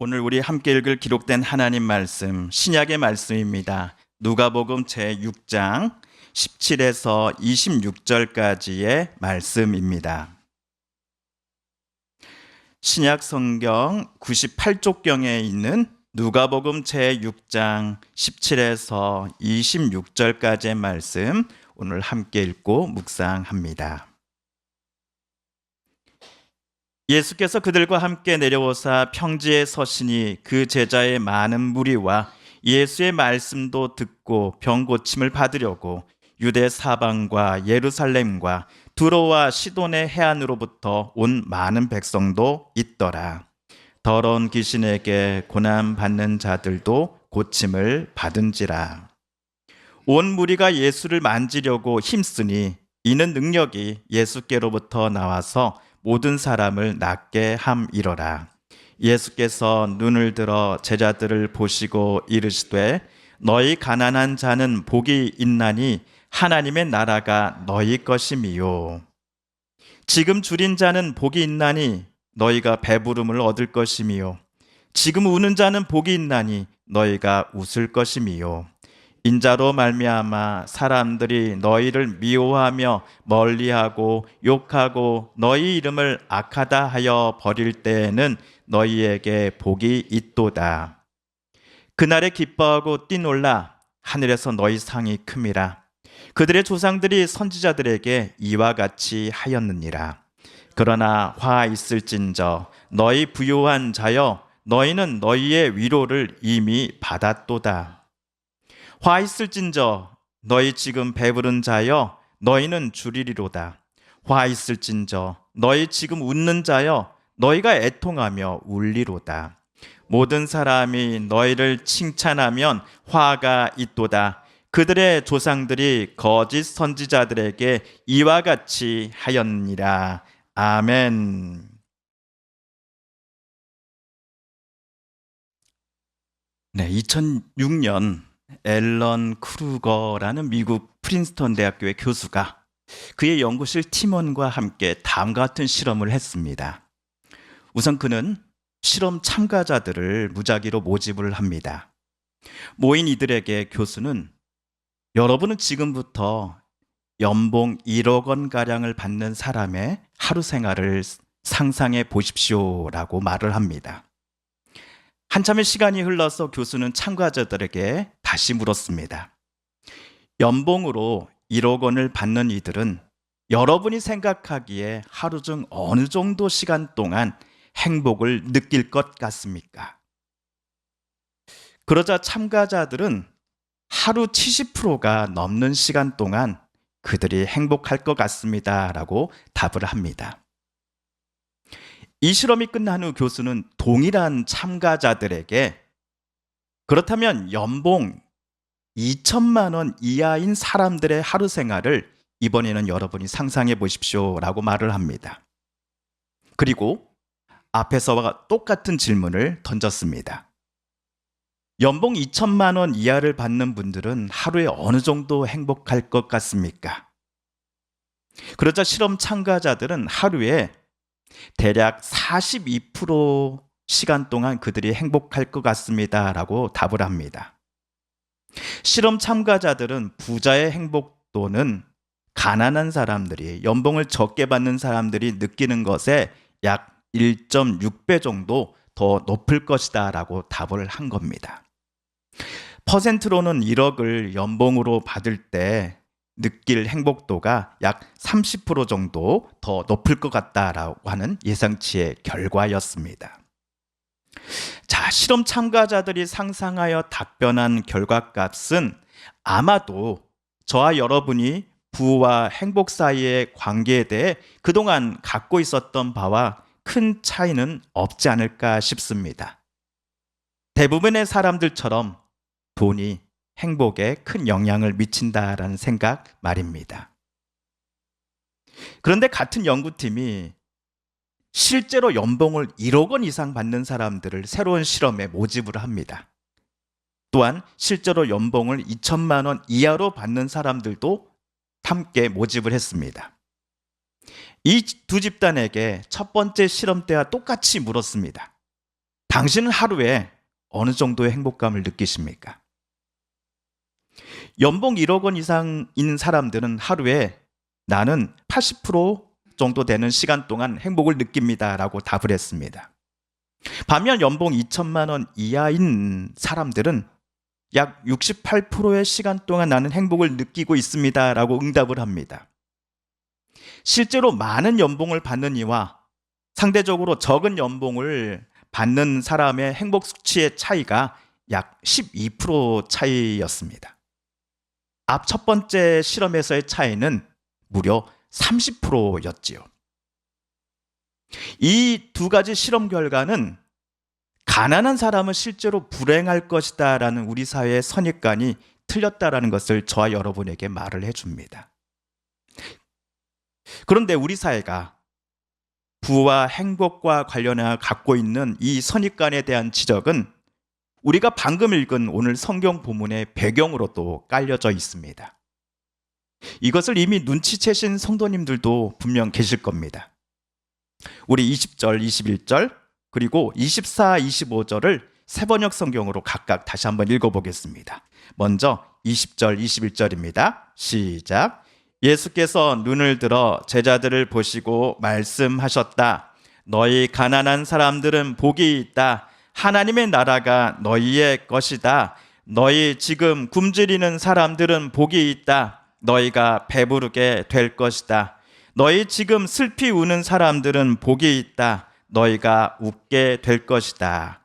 오늘 우리 함께 읽을 기록된 하나님 말씀, 신약의 말씀입니다. 누가복음 제6장 17에서 26절까지의 말씀입니다. 신약 성경 98쪽경에 있는 누가복음 제6장 17에서 26절까지의 말씀, 오늘 함께 읽고 묵상합니다. 예수께서 그들과 함께 내려오사 평지에 서시니 그 제자의 많은 무리와 예수의 말씀도 듣고 병 고침을 받으려고 유대 사방과 예루살렘과 두로와 시돈의 해안으로부터 온 많은 백성도 있더라. 더러운 귀신에게 고난 받는 자들도 고침을 받은지라. 온 무리가 예수를 만지려고 힘쓰니 이는 능력이 예수께로부터 나와서 모든 사람을 낫게 함이러라. 예수께서 눈을 들어 제자들을 보시고 이르시되 너희 가난한 자는 복이 있나니 하나님의 나라가 너희 것임이요. 지금 줄인 자는 복이 있나니 너희가 배부름을 얻을 것임이요. 지금 우는 자는 복이 있나니 너희가 웃을 것임이요. 인자로 말미암아 사람들이 너희를 미워하며 멀리하고 욕하고 너희 이름을 악하다 하여 버릴 때에는 너희에게 복이 있도다. 그날에 기뻐하고 뛰놀라. 하늘에서 너희 상이 큼이라. 그들의 조상들이 선지자들에게 이와 같이 하였느니라. 그러나 화 있을진저 너희 부요한 자여 너희는 너희의 위로를 이미 받았도다. 화 있을진저 너희 지금 배부른 자여 너희는 줄이리로다. 화 있을진저 너희 지금 웃는 자여 너희가 애통하며 울리로다. 모든 사람이 너희를 칭찬하면 화가 있도다. 그들의 조상들이 거짓 선지자들에게 이와 같이 하였느니라. 아멘. 네, 2006년 앨런 크루거라는 미국 프린스턴 대학교의 교수가 그의 연구실 팀원과 함께 다음과 같은 실험을 했습니다. 우선 그는 실험 참가자들을 무작위로 모집을 합니다. 모인 이들에게 교수는 여러분은 지금부터 연봉 1억 원가량을 받는 사람의 하루 생활을 상상해 보십시오라고 말을 합니다. 한참의 시간이 흘러서 교수는 참가자들에게 다시 물었습니다. 연봉으로 1억 원을 받는 이들은 여러분이 생각하기에 하루 중 어느 정도 시간 동안 행복을 느낄 것 같습니까? 그러자 참가자들은 하루 70%가 넘는 시간 동안 그들이 행복할 것 같습니다 라고 답을 합니다. 이 실험이 끝난 후 교수는 동일한 참가자들에게 그렇다면 연봉 2천만 원 이하인 사람들의 하루 생활을 이번에는 여러분이 상상해 보십시오 라고 말을 합니다. 그리고 앞에서와 똑같은 질문을 던졌습니다. 연봉 2천만 원 이하를 받는 분들은 하루에 어느 정도 행복할 것 같습니까? 그러자 실험 참가자들은 하루에 대략 42% 시간 동안 그들이 행복할 것 같습니다 라고 답을 합니다. 실험 참가자들은 부자의 행복도는 가난한 사람들이 연봉을 적게 받는 사람들이 느끼는 것에 약 1.6배 정도 더 높을 것이다 라고 답을 한 겁니다. 퍼센트로는 1억을 연봉으로 받을 때 느낄 행복도가 약 30% 정도 더 높을 것 같다라고 하는 예상치의 결과였습니다. 자, 실험 참가자들이 상상하여 답변한 결과값은 아마도 저와 여러분이 부와 행복 사이의 관계에 대해 그동안 갖고 있었던 바와 큰 차이는 없지 않을까 싶습니다. 대부분의 사람들처럼 돈이 행복에 큰 영향을 미친다라는 생각 말입니다. 그런데 같은 연구팀이 실제로 연봉을 1억 원 이상 받는 사람들을 새로운 실험에 모집을 합니다. 또한 실제로 연봉을 2천만 원 이하로 받는 사람들도 함께 모집을 했습니다. 이 두 집단에게 첫 번째 실험 때와 똑같이 물었습니다. 당신은 하루에 어느 정도의 행복감을 느끼십니까? 연봉 1억 원 이상인 사람들은 하루에 나는 80% 정도 되는 시간 동안 행복을 느낍니다 라고 답을 했습니다. 반면 연봉 2천만 원 이하인 사람들은 약 68%의 시간 동안 나는 행복을 느끼고 있습니다 라고 응답을 합니다. 실제로 많은 연봉을 받는 이와 상대적으로 적은 연봉을 받는 사람의 행복 수치의 차이가 약 12% 차이였습니다. 앞 첫 번째 실험에서의 차이는 무려 30%였지요. 이 두 가지 실험 결과는 가난한 사람은 실제로 불행할 것이다 라는 우리 사회의 선입관이 틀렸다라는 것을 저와 여러분에게 말을 해줍니다. 그런데 우리 사회가 부와 행복과 관련해 갖고 있는 이 선입관에 대한 지적은 우리가 방금 읽은 오늘 성경 본문의 배경으로도 깔려져 있습니다. 이것을 이미 눈치채신 성도님들도 분명 계실 겁니다. 우리 20절, 21절, 그리고 24, 25절을 세번역 성경으로 각각 다시 한번 읽어보겠습니다. 먼저 20절, 21절입니다. 시작. 예수께서 눈을 들어 제자들을 보시고 말씀하셨다. 너희 가난한 사람들은 복이 있다. 하나님의 나라가 너희의 것이다. 너희 지금 굶주리는 사람들은 복이 있다. 너희가 배부르게 될 것이다. 너희 지금 슬피 우는 사람들은 복이 있다. 너희가 웃게 될 것이다.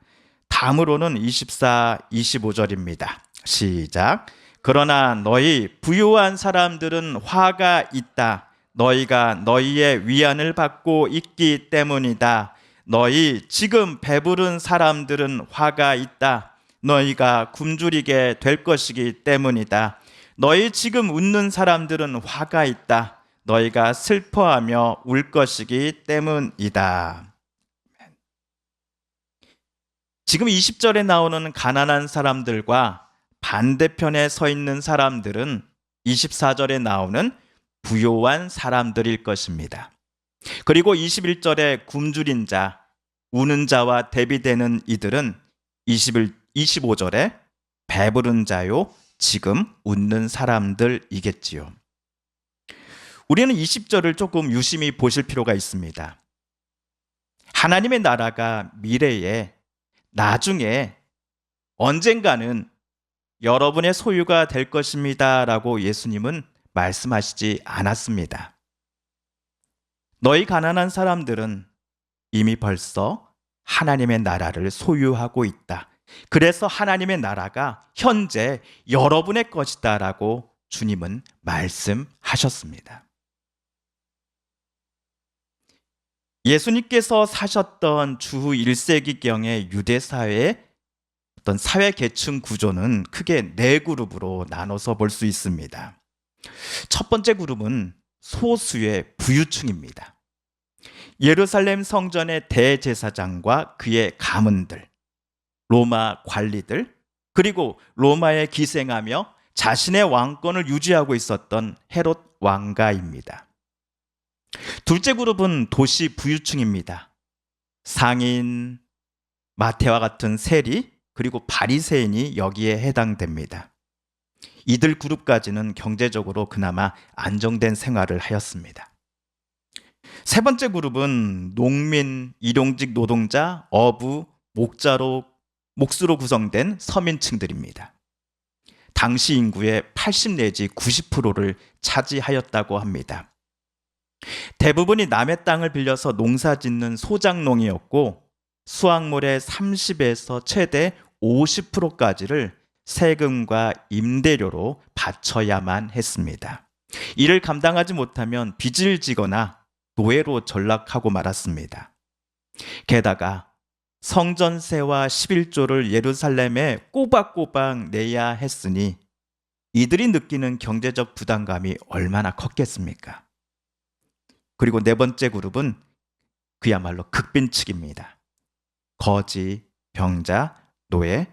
다음으로는 24, 25절입니다. 시작. 그러나 너희 부유한 사람들은 화가 있다. 너희가 너희의 위안을 받고 있기 때문이다. 너희 지금 배부른 사람들은 화가 있다. 너희가 굶주리게 될 것이기 때문이다. 너희 지금 웃는 사람들은 화가 있다. 너희가 슬퍼하며 울 것이기 때문이다. 지금 20절에 나오는 가난한 사람들과 반대편에 서 있는 사람들은 24절에 나오는 부요한 사람들일 것입니다. 그리고 21절에 굶주린 자, 우는 자와 대비되는 이들은 25절에 배부른 자요, 지금 웃는 사람들이겠지요. 우리는 20절을 조금 유심히 보실 필요가 있습니다. 하나님의 나라가 미래에, 나중에, 언젠가는 여러분의 소유가 될 것입니다 라고 예수님은 말씀하시지 않았습니다. 너희 가난한 사람들은 이미 벌써 하나님의 나라를 소유하고 있다. 그래서 하나님의 나라가 현재 여러분의 것이다 라고 주님은 말씀하셨습니다. 예수님께서 사셨던 주 1세기경의 유대 사회의 어떤 사회 계층 구조는 크게 네 그룹으로 나눠서 볼 수 있습니다. 첫 번째 그룹은 소수의 부유층입니다. 예루살렘 성전의 대제사장과 그의 가문들, 로마 관리들, 그리고 로마에 기생하며 자신의 왕권을 유지하고 있었던 헤롯 왕가입니다. 둘째 그룹은 도시 부유층입니다. 상인, 마태와 같은 세리, 그리고 바리새인이 여기에 해당됩니다. 이들 그룹까지는 경제적으로 그나마 안정된 생활을 하였습니다. 세 번째 그룹은 농민, 일용직 노동자, 어부, 목수로 구성된 서민층들입니다. 당시 인구의 80 내지 90%를 차지하였다고 합니다. 대부분이 남의 땅을 빌려서 농사 짓는 소작농이었고 수확물의 30에서 최대 50%까지를 세금과 임대료로 바쳐야만 했습니다. 이를 감당하지 못하면 빚을 지거나 노예로 전락하고 말았습니다. 게다가 성전세와 11조를 예루살렘에 꼬박꼬박 내야 했으니 이들이 느끼는 경제적 부담감이 얼마나 컸겠습니까? 그리고 네 번째 그룹은 그야말로 극빈층입니다. 거지, 병자, 노예,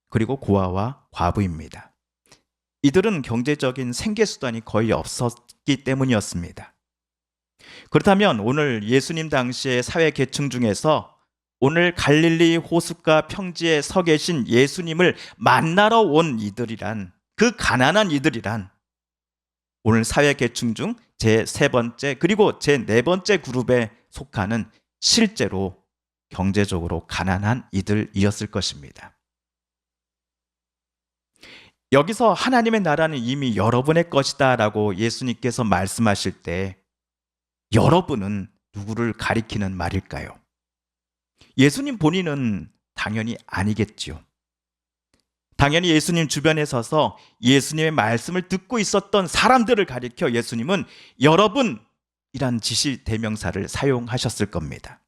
그리고 고아와 과부입니다. 이들은 경제적인 생계수단이 거의 없었기 때문이었습니다. 그렇다면 오늘 예수님 당시의 사회 계층 중에서 오늘 갈릴리 호숫가 평지에 서 계신 예수님을 만나러 온 이들이란, 그 가난한 이들이란 오늘 사회 계층 중 제 세 번째 그리고 제 네 번째 그룹에 속하는 실제로 경제적으로 가난한 이들이었을 것입니다. 여기서 하나님의 나라는 이미 여러분의 것이다 라고 예수님께서 말씀하실 때 여러분은 누구를 가리키는 말일까요? 예수님 본인은 당연히 아니겠지요. 당연히 예수님 주변에 서서 예수님의 말씀을 듣고 있었던 사람들을 가리켜 예수님은 여러분이란 지시 대명사를 사용하셨을 겁니다.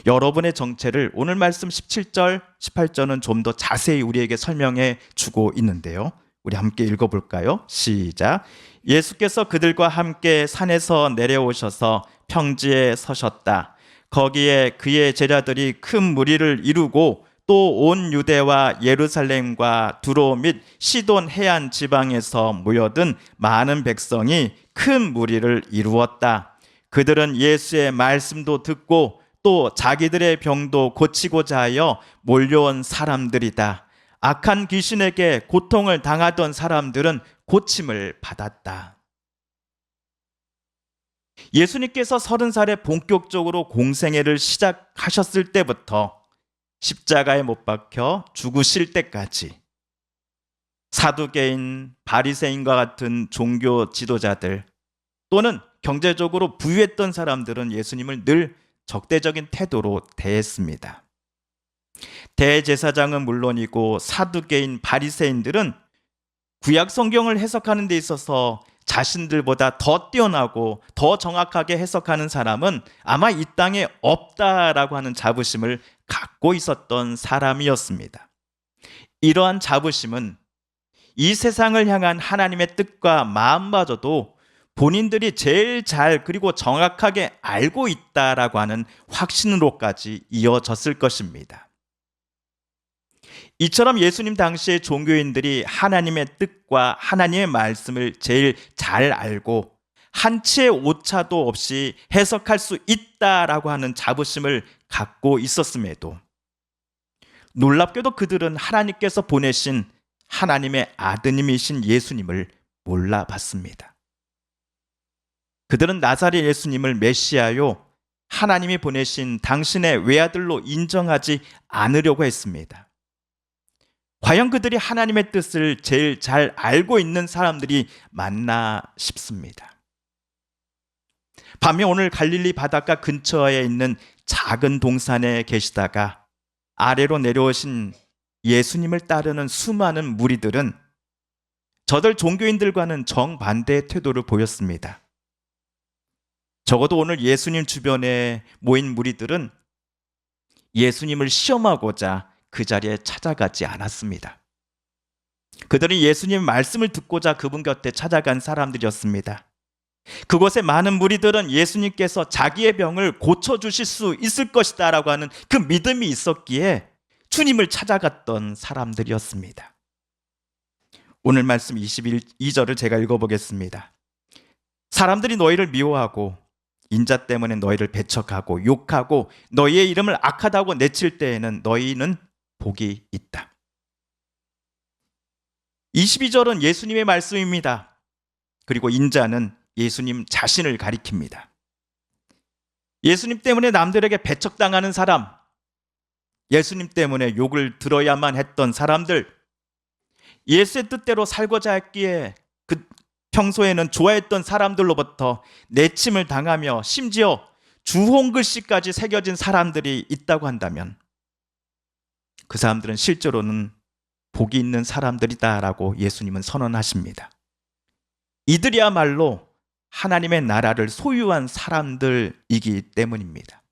여러분의 정체를 오늘 말씀 17절, 18절은 좀 더 자세히 우리에게 설명해 주고 있는데요. 우리 함께 읽어볼까요? 시작. 예수께서 그들과 함께 산에서 내려오셔서 평지에 서셨다. 거기에 그의 제자들이 큰 무리를 이루고 또 온 유대와 예루살렘과 두로 및 시돈 해안 지방에서 모여든 많은 백성이 큰 무리를 이루었다. 그들은 예수의 말씀도 듣고 또 자기들의 병도 고치고자 하여 몰려온 사람들이다. 악한 귀신에게 고통을 당하던 사람들은 고침을 받았다. 예수님께서 30살에 본격적으로 공생애를 시작하셨을 때부터 십자가에 못 박혀 죽으실 때까지 사두개인, 바리새인과 같은 종교 지도자들 또는 경제적으로 부유했던 사람들은 예수님을 늘 적대적인 태도로 대했습니다. 대제사장은 물론이고 사두개인, 바리새인들은 구약 성경을 해석하는 데 있어서 자신들보다 더 뛰어나고 더 정확하게 해석하는 사람은 아마 이 땅에 없다라고 하는 자부심을 갖고 있었던 사람이었습니다. 이러한 자부심은 이 세상을 향한 하나님의 뜻과 마음마저도 본인들이 제일 잘 그리고 정확하게 알고 있다라고 하는 확신으로까지 이어졌을 것입니다. 이처럼 예수님 당시의 종교인들이 하나님의 뜻과 하나님의 말씀을 제일 잘 알고 한치의 오차도 없이 해석할 수 있다라고 하는 자부심을 갖고 있었음에도 놀랍게도 그들은 하나님께서 보내신 하나님의 아드님이신 예수님을 몰라봤습니다. 그들은 나사렛 예수님을 메시아요, 하나님이 보내신 당신의 외아들로 인정하지 않으려고 했습니다. 과연 그들이 하나님의 뜻을 제일 잘 알고 있는 사람들이 맞나 싶습니다. 반면 오늘 갈릴리 바닷가 근처에 있는 작은 동산에 계시다가 아래로 내려오신 예수님을 따르는 수많은 무리들은 저들 종교인들과는 정반대의 태도를 보였습니다. 적어도 오늘 예수님 주변에 모인 무리들은 예수님을 시험하고자 그 자리에 찾아가지 않았습니다. 그들은 예수님의 말씀을 듣고자 그분 곁에 찾아간 사람들이었습니다. 그곳에 많은 무리들은 예수님께서 자기의 병을 고쳐주실 수 있을 것이다 라고 하는 그 믿음이 있었기에 주님을 찾아갔던 사람들이었습니다. 오늘 말씀 22절을 제가 읽어보겠습니다. 사람들이 너희를 미워하고 인자 때문에 너희를 배척하고 욕하고 너희의 이름을 악하다고 내칠 때에는 너희는 복이 있다. 22절은 예수님의 말씀입니다. 그리고 인자는 예수님 자신을 가리킵니다. 예수님 때문에 남들에게 배척당하는 사람, 예수님 때문에 욕을 들어야만 했던 사람들, 예수의 뜻대로 살고자 했기에 그 평소에는 좋아했던 사람들로부터 내침을 당하며 심지어 주홍글씨까지 새겨진 사람들이 있다고 한다면 그 사람들은 실제로는 복이 있는 사람들이다라고 예수님은 선언하십니다. 이들이야말로 하나님의 나라를 소유한 사람들이기 때문입니다.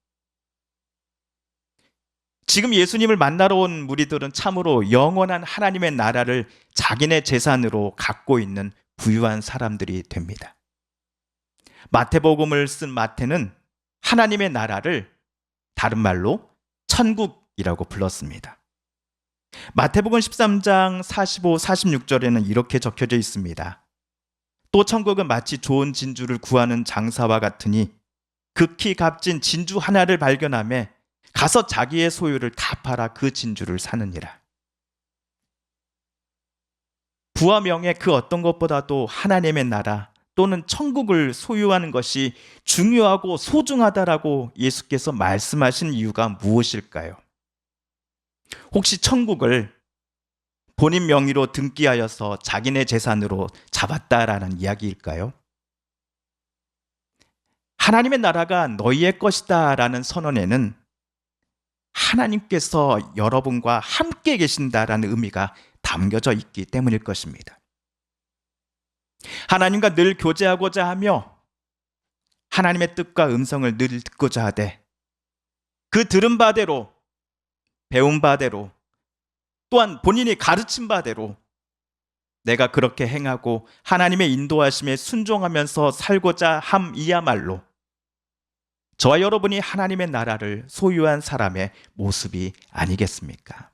지금 예수님을 만나러 온 무리들은 참으로 영원한 하나님의 나라를 자기네 재산으로 갖고 있는 부유한 사람들이 됩니다. 마태복음을 쓴 마태는 하나님의 나라를 다른 말로 천국이라고 불렀습니다. 마태복음 13장 45, 46절에는 이렇게 적혀져 있습니다. 또 천국은 마치 좋은 진주를 구하는 장사와 같으니 극히 값진 진주 하나를 발견하매 가서 자기의 소유를 다 팔아 그 진주를 사느니라. 부와 명예 그 어떤 것보다도 하나님의 나라 또는 천국을 소유하는 것이 중요하고 소중하다라고 예수께서 말씀하신 이유가 무엇일까요? 혹시 천국을 본인 명의로 등기하여서 자기네 재산으로 잡았다라는 이야기일까요? 하나님의 나라가 너희의 것이다라는 선언에는 하나님께서 여러분과 함께 계신다라는 의미가 담겨져 있기 때문일 것입니다. 하나님과 늘 교제하고자 하며 하나님의 뜻과 음성을 늘 듣고자 하되 그 들은 바대로 배운 바대로 또한 본인이 가르친 바대로 내가 그렇게 행하고 하나님의 인도하심에 순종하면서 살고자 함이야말로 저와 여러분이 하나님의 나라를 소유한 사람의 모습이 아니겠습니까?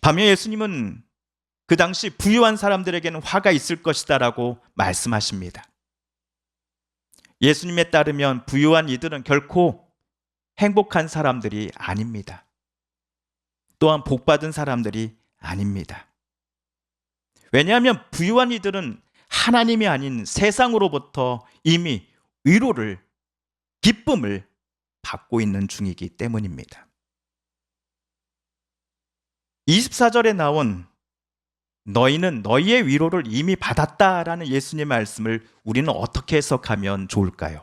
밤에 예수님은 그 당시 부유한 사람들에게는 화가 있을 것이다라고 말씀하십니다. 예수님에 따르면 부유한 이들은 결코 행복한 사람들이 아닙니다. 또한 복받은 사람들이 아닙니다. 왜냐하면 부유한 이들은 하나님이 아닌 세상으로부터 이미 위로를, 기쁨을 받고 있는 중이기 때문입니다. 24절에 나온 너희는 너희의 위로를 이미 받았다라는 예수님의 말씀을 우리는 어떻게 해석하면 좋을까요?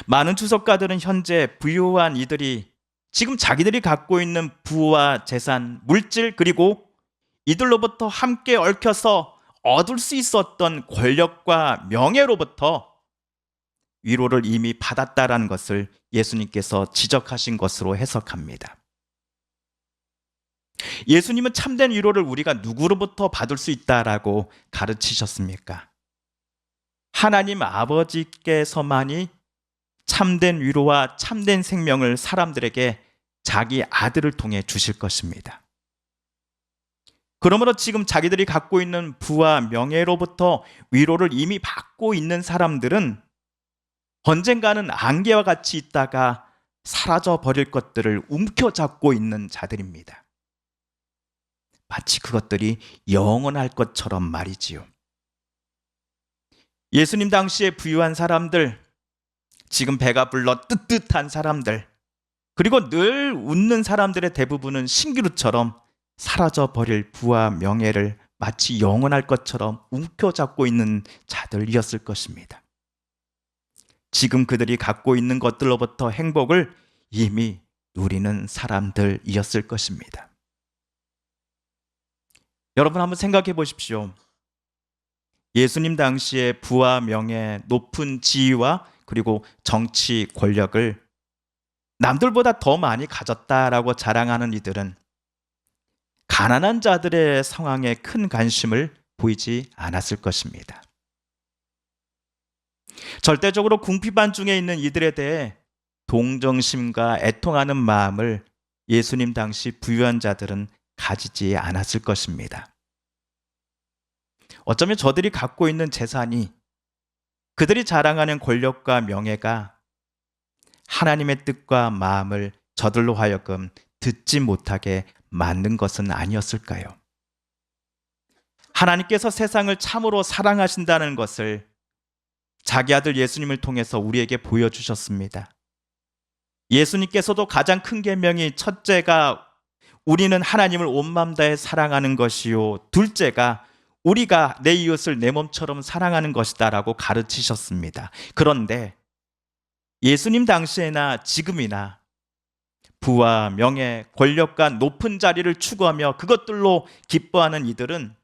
많은 주석가들은 현재 부유한 이들이 지금 자기들이 갖고 있는 부와 재산, 물질 그리고 이들로부터 함께 얽혀서 얻을 수 있었던 권력과 명예로부터 위로를 이미 받았다라는 것을 예수님께서 지적하신 것으로 해석합니다. 예수님은 참된 위로를 우리가 누구로부터 받을 수 있다라고 가르치셨습니까? 하나님 아버지께서만이 참된 위로와 참된 생명을 사람들에게 자기 아들을 통해 주실 것입니다. 그러므로 지금 자기들이 갖고 있는 부와 명예로부터 위로를 이미 받고 있는 사람들은 언젠가는 안개와 같이 있다가 사라져 버릴 것들을 움켜잡고 있는 자들입니다. 마치 그것들이 영원할 것처럼 말이지요. 예수님 당시에 부유한 사람들, 지금 배가 불러 뜨뜻한 사람들, 그리고 늘 웃는 사람들의 대부분은 신기루처럼 사라져 버릴 부와 명예를 마치 영원할 것처럼 움켜잡고 있는 자들이었을 것입니다. 지금 그들이 갖고 있는 것들로부터 행복을 이미 누리는 사람들이었을 것입니다. 여러분 한번 생각해 보십시오. 예수님 당시에 부와 명예, 높은 지위와 그리고 정치 권력을 남들보다 더 많이 가졌다라고 자랑하는 이들은 가난한 자들의 상황에 큰 관심을 보이지 않았을 것입니다. 절대적으로 궁핍한 중에 있는 이들에 대해 동정심과 애통하는 마음을 예수님 당시 부유한 자들은 가지지 않았을 것입니다. 어쩌면 저들이 갖고 있는 재산이, 그들이 자랑하는 권력과 명예가 하나님의 뜻과 마음을 저들로 하여금 듣지 못하게 만든 것은 아니었을까요? 하나님께서 세상을 참으로 사랑하신다는 것을 자기 아들 예수님을 통해서 우리에게 보여주셨습니다. 예수님께서도 가장 큰 계명이 첫째가 우리는 하나님을 온 마음 다해 사랑하는 것이요, 둘째가 우리가 내 이웃을 내 몸처럼 사랑하는 것이다라고 가르치셨습니다. 그런데 예수님 당시에나 지금이나 부와 명예, 권력과 높은 자리를 추구하며 그것들로 기뻐하는 이들은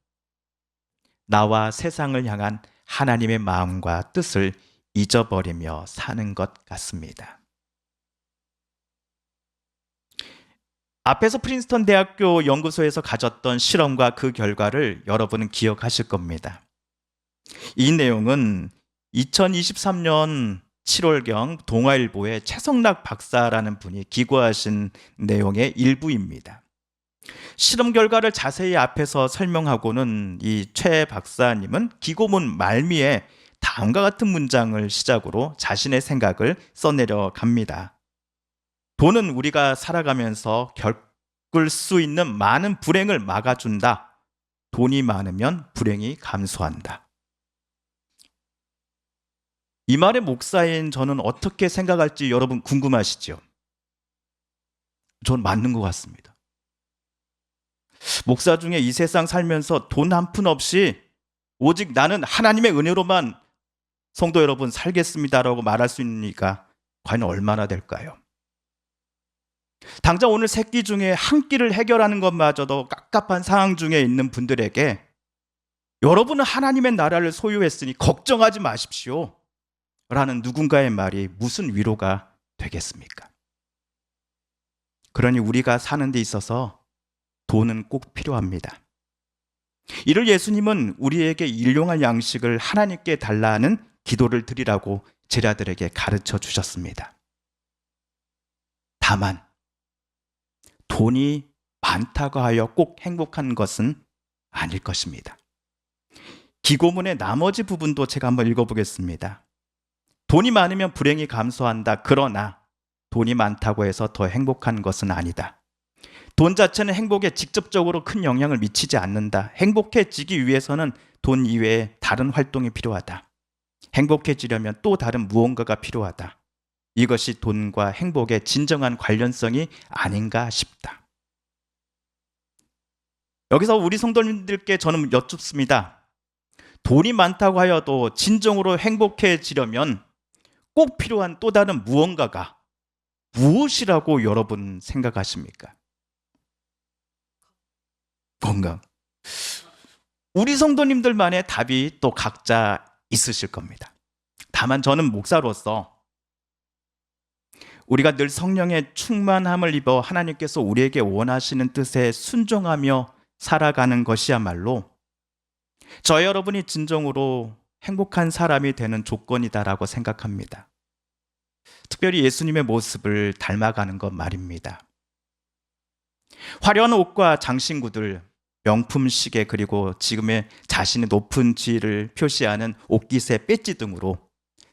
나와 세상을 향한 하나님의 마음과 뜻을 잊어버리며 사는 것 같습니다. 앞에서 프린스턴 대학교 연구소에서 가졌던 실험과 그 결과를 여러분은 기억하실 겁니다. 이 내용은 2023년 7월경 동아일보의 최성락 박사라는 분이 기고하신 내용의 일부입니다. 실험 결과를 자세히 앞에서 설명하고는 이 최 박사님은 기고문 말미에 다음과 같은 문장을 시작으로 자신의 생각을 써내려 갑니다. 돈은 우리가 살아가면서 겪을 수 있는 많은 불행을 막아준다. 돈이 많으면 불행이 감소한다. 이 말의 목사인 저는 어떻게 생각할지 여러분 궁금하시죠? 전 맞는 것 같습니다. 목사 중에 이 세상 살면서 돈 한 푼 없이 오직 나는 하나님의 은혜로만 성도 여러분 살겠습니다라고 말할 수 있으니까 과연 얼마나 될까요? 당장 오늘 세 끼 중에 한 끼를 해결하는 것마저도 깝깝한 상황 중에 있는 분들에게 여러분은 하나님의 나라를 소유했으니 걱정하지 마십시오 라는 누군가의 말이 무슨 위로가 되겠습니까? 그러니 우리가 사는 데 있어서 돈은 꼭 필요합니다. 이를 예수님은 우리에게 일용할 양식을 하나님께 달라는 기도를 드리라고 제자들에게 가르쳐 주셨습니다. 다만 돈이 많다고 하여 꼭 행복한 것은 아닐 것입니다. 기고문의 나머지 부분도 제가 한번 읽어보겠습니다. 돈이 많으면 불행이 감소한다. 그러나 돈이 많다고 해서 더 행복한 것은 아니다. 돈 자체는 행복에 직접적으로 큰 영향을 미치지 않는다. 행복해지기 위해서는 돈 이외에 다른 활동이 필요하다. 행복해지려면 또 다른 무언가가 필요하다. 이것이 돈과 행복의 진정한 관련성이 아닌가 싶다. 여기서 우리 성도님들께 저는 여쭙습니다. 돈이 많다고 하여도 진정으로 행복해지려면 꼭 필요한 또 다른 무언가가 무엇이라고 여러분 생각하십니까? 건강. 우리 성도님들만의 답이 또 각자 있으실 겁니다. 다만 저는 목사로서 우리가 늘 성령의 충만함을 입어 하나님께서 우리에게 원하시는 뜻에 순종하며 살아가는 것이야말로 저 여러분이 진정으로 행복한 사람이 되는 조건이다라고 생각합니다. 특별히 예수님의 모습을 닮아가는 것 말입니다. 화려한 옷과 장신구들, 명품 시계 그리고 지금의 자신의 높은 지위를 표시하는 옷깃의 배지 등으로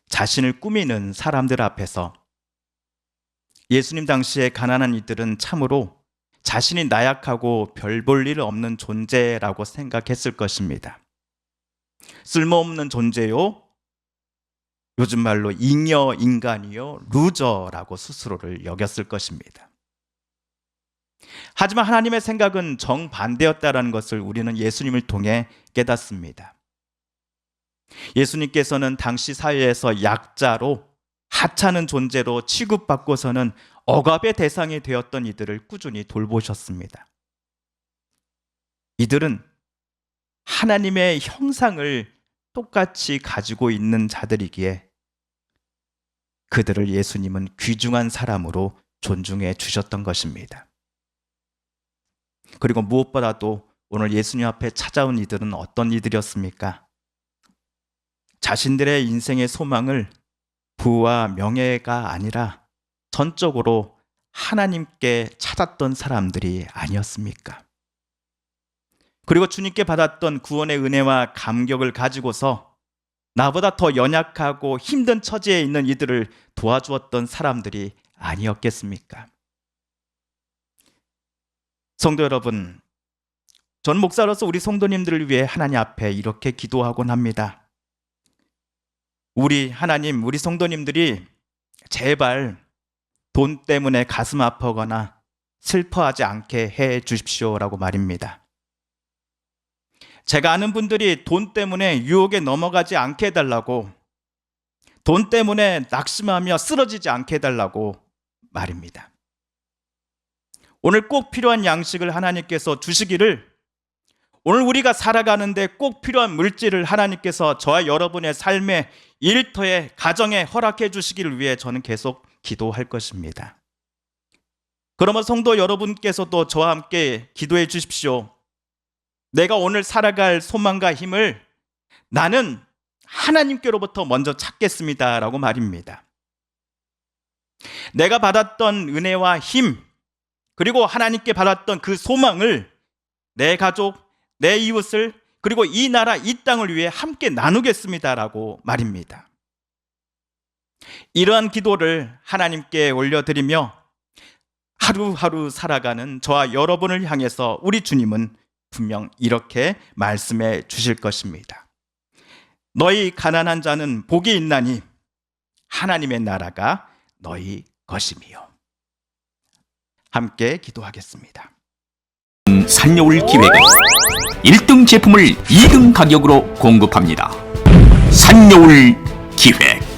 자신을 꾸미는 사람들 앞에서 예수님 당시에 가난한 이들은 참으로 자신이 나약하고 별 볼 일 없는 존재라고 생각했을 것입니다. 쓸모없는 존재요, 요즘 말로 잉여 인간이요, 루저라고 스스로를 여겼을 것입니다. 하지만 하나님의 생각은 정반대였다라는 것을 우리는 예수님을 통해 깨닫습니다. 예수님께서는 당시 사회에서 약자로 하찮은 존재로 취급받고서는 억압의 대상이 되었던 이들을 꾸준히 돌보셨습니다. 이들은 하나님의 형상을 똑같이 가지고 있는 자들이기에 그들을 예수님은 귀중한 사람으로 존중해 주셨던 것입니다. 그리고 무엇보다도 오늘 예수님 앞에 찾아온 이들은 어떤 이들이었습니까? 자신들의 인생의 소망을 부와 명예가 아니라 전적으로 하나님께 찾았던 사람들이 아니었습니까? 그리고 주님께 받았던 구원의 은혜와 감격을 가지고서 나보다 더 연약하고 힘든 처지에 있는 이들을 도와주었던 사람들이 아니었겠습니까? 성도 여러분, 전 목사로서 우리 성도님들을 위해 하나님 앞에 이렇게 기도하곤 합니다. 우리 하나님, 우리 성도님들이 제발 돈 때문에 가슴 아프거나 슬퍼하지 않게 해 주십시오라고 말입니다. 제가 아는 분들이 돈 때문에 유혹에 넘어가지 않게 해달라고, 돈 때문에 낙심하며 쓰러지지 않게 해달라고 말입니다. 오늘 꼭 필요한 양식을 하나님께서 주시기를, 오늘 우리가 살아가는데 꼭 필요한 물질을 하나님께서 저와 여러분의 삶의 일터에, 가정에 허락해 주시기를 위해 저는 계속 기도할 것입니다. 그러면 성도 여러분께서도 저와 함께 기도해 주십시오. 내가 오늘 살아갈 소망과 힘을 나는 하나님께로부터 먼저 찾겠습니다 라고 말입니다. 내가 받았던 은혜와 힘, 그리고 하나님께 받았던 그 소망을 내 가족, 내 이웃을 그리고 이 나라, 이 땅을 위해 함께 나누겠습니다라고 말입니다. 이러한 기도를 하나님께 올려드리며 하루하루 살아가는 저와 여러분을 향해서 우리 주님은 분명 이렇게 말씀해 주실 것입니다. 너희 가난한 자는 복이 있나니 하나님의 나라가 너희 것이미요. 함께 기도하겠습니다. 산여울 기획은 1등 제품을 2등 가격으로 공급합니다. 산여울 기획.